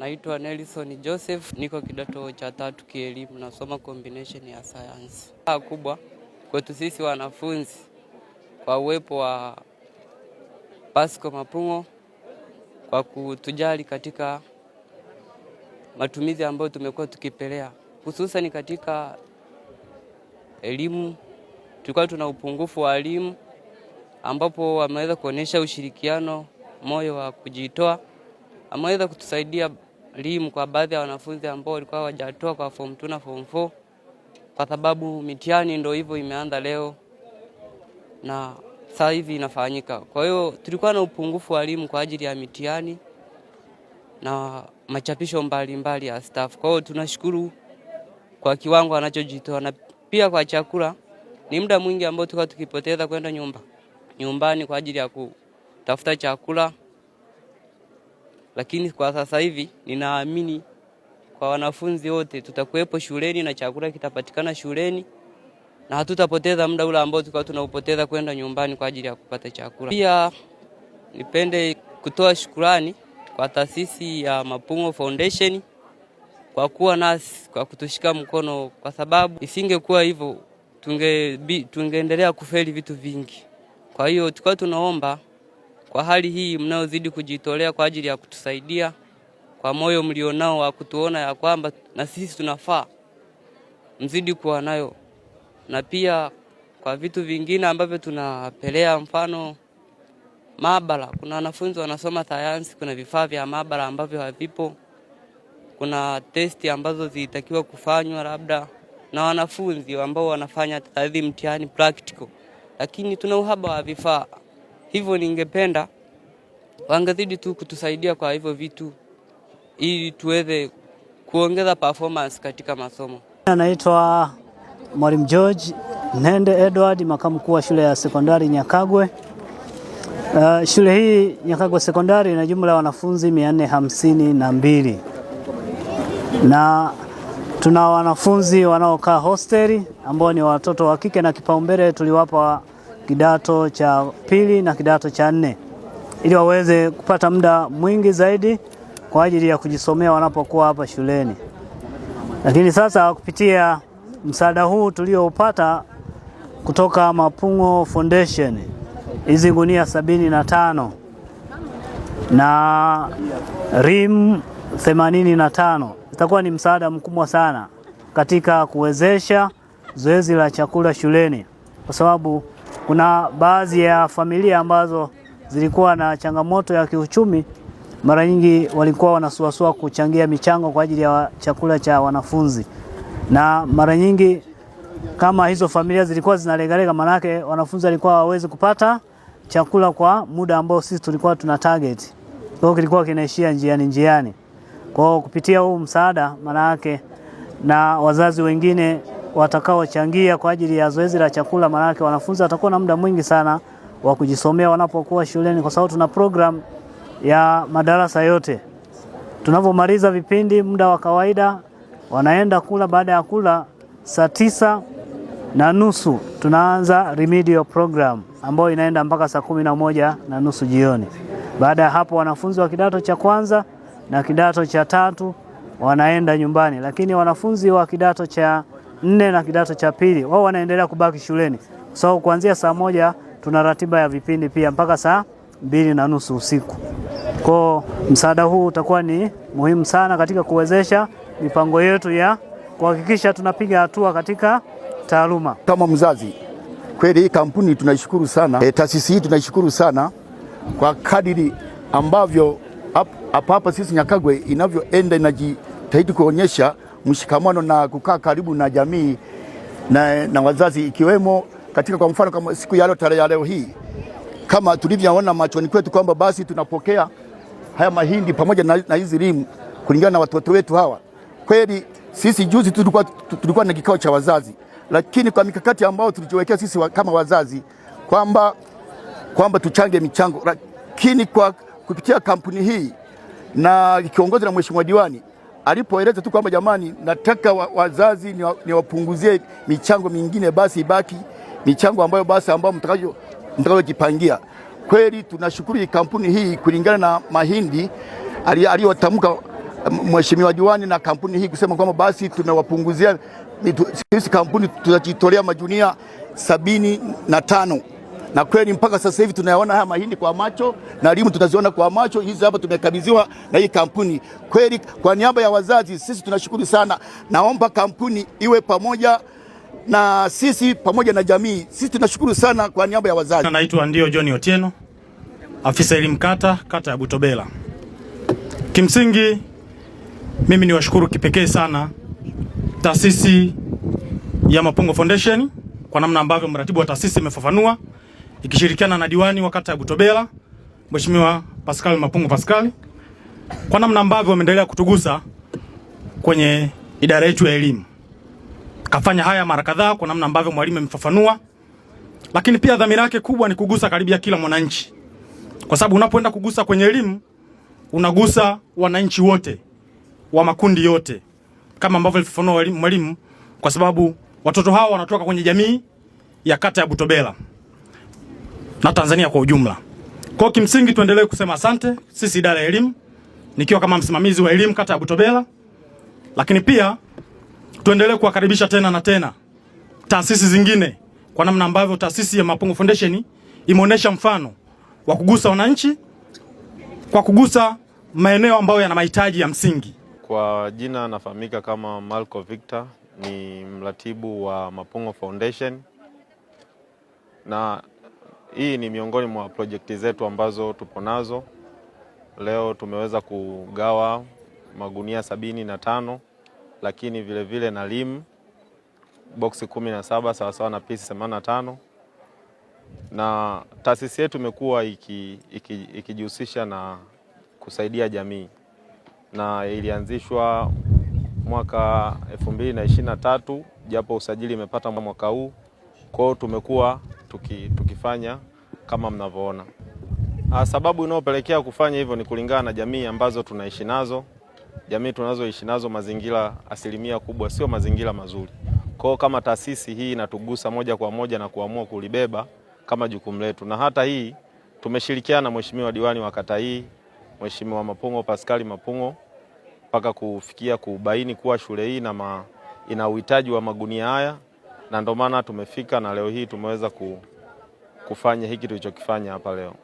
Naitwa Nelson Joseph, niko kidato cha 3 kielimu, nasoma combination ya science. Kubwa kwetu sisi wanafunzi kwa uwepo wa Pasco Mapungo kwa kutujali katika matumizi ambayo tumekuwa tukipelea, hususan katika elimu. Tulikuwa tuna upungufu wa elimu, ambapo wameweza kuonesha ushirikiano, moyo wa kujitoa. Ameweza kutusaidia elimu kwa baadhi ya wanafunzi ambao walikuwa hawajatoa kwa form 2 na form 4, kwa sababu mitihani ndio hivyo imeanza leo na sasa hivi inafanyika. Kwa hiyo tulikuwa na upungufu wa elimu kwa ajili ya mitihani na machapisho mbalimbali ya staff. Kwa hiyo tunashukuru kwa kiwango anachojitoa, na pia kwa chakula. Ni muda mwingi ambao tulikuwa tukipoteza kwenda nyumbani kwa ajili ya kutafuta chakula, lakini kwa sasa hivi ninaamini kwa wanafunzi wote tutakuwepo shuleni na chakula kitapatikana shuleni, na hatutapoteza muda ule ambao tulikuwa tunaupoteza kwenda nyumbani kwa ajili ya kupata chakula. Pia nipende kutoa shukrani kwa taasisi ya Mapungo Foundation kwa kuwa nasi, kwa kutushika mkono, kwa sababu isingekuwa hivyo tungeendelea kufeli vitu vingi. Kwa hiyo tulikuwa tunaomba kwa hali hii mnaozidi kujitolea kwa ajili ya kutusaidia, kwa moyo mlionao wa kutuona ya kwamba na sisi tunafaa, mzidi kuwa nayo. Na pia kwa vitu vingine ambavyo tunapelea, mfano maabara, kuna wanafunzi wanasoma sayansi, kuna vifaa vya maabara ambavyo havipo. Kuna testi ambazo zilitakiwa kufanywa labda na wanafunzi ambao wanafanya tadhi mtihani practical, lakini tuna uhaba wa vifaa. Hivyo ningependa wangezidi tu kutusaidia kwa hivyo vitu, ili tuweze kuongeza performance katika masomo. Naitwa Mwalimu George Nende Edward, makamu mkuu wa shule ya sekondari Nyakagwe. Shule hii Nyakagwe sekondari ina jumla ya wanafunzi 452 na tuna wanafunzi wanaokaa hosteli ambao ni watoto wa kike, na kipaumbele tuliwapa kidato cha 2 na kidato cha 4 ili waweze kupata muda mwingi zaidi kwa ajili ya kujisomea wanapokuwa hapa shuleni. Lakini sasa kupitia msaada huu tulioupata kutoka Mapungo Foundation, hizi gunia 75 na rim 85 itakuwa ni msaada mkubwa sana katika kuwezesha zoezi la chakula shuleni, kwa sababu kuna baadhi ya familia ambazo zilikuwa na changamoto ya kiuchumi. Mara nyingi walikuwa wanasuasua kuchangia michango kwa ajili ya chakula cha wanafunzi, na mara nyingi kama hizo familia zilikuwa zinalegalega, manake wanafunzi walikuwa hawawezi kupata chakula kwa muda ambao sisi tulikuwa tuna target. Kwa hiyo kilikuwa kinaishia njiani. Kwa kupitia huu msaada, manake na wazazi wengine watakaochangia kwa ajili ya zoezi la chakula, manake wanafunzi watakuwa na muda mwingi sana wa kujisomea wanapokuwa shuleni, kwa sababu tuna program ya madarasa yote. Tunapomaliza vipindi, muda wa kawaida wanaenda kula. Baada ya kula saa 9:30 tunaanza remedial program ambayo inaenda mpaka saa 11:30 jioni. Baada ya hapo wanafunzi wa kidato cha kwanza na kidato cha 3 wanaenda nyumbani, lakini wanafunzi wa kidato cha 4 na kidato cha 2 wao wanaendelea kubaki shuleni. So kuanzia saa 1 tuna ratiba ya vipindi pia mpaka saa 2:30 usiku. Kwa msaada huu utakuwa ni muhimu sana katika kuwezesha mipango yetu ya kuhakikisha tunapiga hatua katika taaluma. Kama mzazi, kweli hii kampuni tunaishukuru sana, taasisi hii tunaishukuru sana kwa kadiri ambavyo hapa sisi Nyakagwe inavyoenda inajitahidi kuonyesha mshikamano na kukaa karibu na jamii na wazazi, ikiwemo katika kwa mfano kama siku ya leo hii, kama tulivyoona machoni kwetu kwamba basi tunapokea haya mahindi pamoja na hizi rimu kulingana na watoto wetu hawa. Kweli sisi juzi tulikuwa na kikao cha wazazi, lakini kwa mikakati ambao tulijiwekea sisi kama wazazi kwamba tuchange michango, lakini kwa kupitia kampuni hii na kiongozwa na mheshimiwa diwani alipoeleza tu kwamba jamani, nataka wazazi niwapunguzie michango mingine, basi ibaki michango ambayo mtakayojipangia. Kweli tunashukuru kampuni hii kulingana na mahindi aliyotamka Mheshimiwa Diwani na kampuni hii kusema kwamba basi tumewapunguzia sisi kampuni tutajitolea majunia 75, na kweli mpaka sasa hivi tunayaona haya mahindi kwa macho na limu tutaziona kwa macho. Hizi hapa tumekabidhiwa na hii kampuni. Kweli kwa niaba ya wazazi sisi tunashukuru sana. Naomba kampuni iwe pamoja na sisi pamoja na jamii. Sisi tunashukuru sana kwa niaba ya wazazi. Naitwa ndio John Otieno, afisa elimu kata ya Butobela. Kimsingi mimi niwashukuru kipekee sana taasisi ya Mapungo Foundation kwa namna ambavyo mratibu wa taasisi imefafanua ikishirikiana na diwani wa kata ya Butobela Mheshimiwa Pascal Mapungo Pascal, kwa namna ambavyo wameendelea kutugusa kwenye idara yetu ya elimu. Kafanya haya mara kadhaa kwa namna ambavyo mwalimu amefafanua, lakini pia dhamira yake kubwa ni kugusa karibia kila mwananchi, kwa sababu unapoenda kugusa kwenye elimu unagusa wananchi wote wa makundi yote kama ambavyo alifafanua mwalimu, kwa sababu watoto hao wanatoka kwenye jamii ya kata ya Butobela na Tanzania kwa ujumla. Kwa kimsingi tuendelee kusema asante sisi idara ya elimu, nikiwa kama msimamizi wa elimu kata ya Butobela, lakini pia tuendelee kuwakaribisha tena na tena taasisi zingine kwa namna ambavyo taasisi ya Mapungo Foundation imeonyesha mfano wa kugusa wananchi kwa kugusa maeneo ambayo yana mahitaji ya msingi. Kwa jina nafahamika kama Marco Victor, ni mratibu wa Mapungo Foundation, na hii ni miongoni mwa projekti zetu ambazo tupo nazo. Leo tumeweza kugawa magunia 75, lakini vile vile na limu boksi 17 sawasawa na pisi 85. Na taasisi yetu imekuwa ikijihusisha na kusaidia jamii, na ilianzishwa mwaka 2023 japo usajili imepata mwaka huu. Kwa hiyo tumekuwa tukifanya kama mnavyoona. Sababu inayopelekea kufanya hivyo ni kulingana na jamii ambazo tunaishi nazo. Jamii tunazoishi nazo mazingira asilimia kubwa sio mazingira mazuri. Kwa hiyo kama taasisi hii inatugusa moja kwa moja na kuamua kulibeba kama jukumu letu. Na hata hii tumeshirikiana na Mheshimiwa Diwani wa kata hii, Mheshimiwa Mapungo Pascal Mapungo, mpaka kufikia kubaini kuwa shule hii ina uhitaji wa magunia haya, na ndio maana tumefika na leo hii tumeweza kufanya hiki tulichokifanya hapa leo.